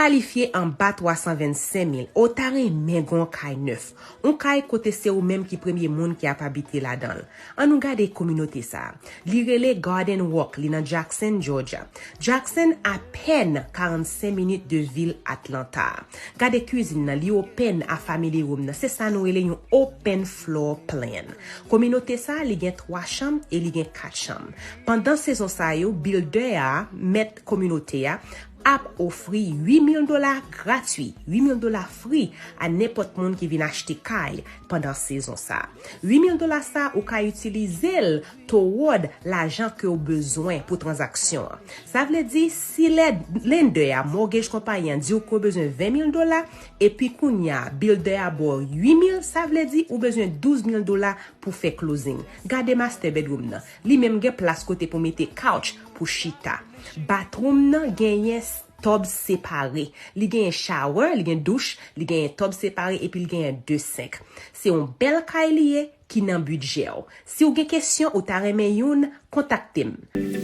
qualifié en bas 325 000. Ou tare men gon kay neuf. On kay kote se ou même qui premier monde qui a habité là-dedans. An nou gade communauté ça. Li rele Garden Walk, li nan Jackson, Georgia. Jackson à peine 45 minutes de ville Atlanta. Gade cuisine nan li open à family room nan. C'est ça nou rele yon open floor plan. Communauté ça li gen 3 chambres et li gen 4 chambres. Pendant saison ça yo, builder a met communauté a offri $8 000 gratuits, $8 000 free à n'importe monde qui vient acheter caille pendant saison ça. $8 000 ça ou ka utiliser toward l'argent que vous besoin pour transaction. Ça veut dire si lender a mortgage compagnie dit ou besoin $20 000 et puis kounya builder a bo 8 000, ça veut dire ou besoin $12 000 pour faire closing. Gardez master bedroom nan. Li même gen place côté pour mettre couch pour chita. Bathroom nan genyen tub séparé. Li gen shower, li gen douche, li gen tub séparé et puis li gen 2 sink. C'est un bel kay lié qui nan budget. Si ou gen question ou ta remen youn, contactez-moi.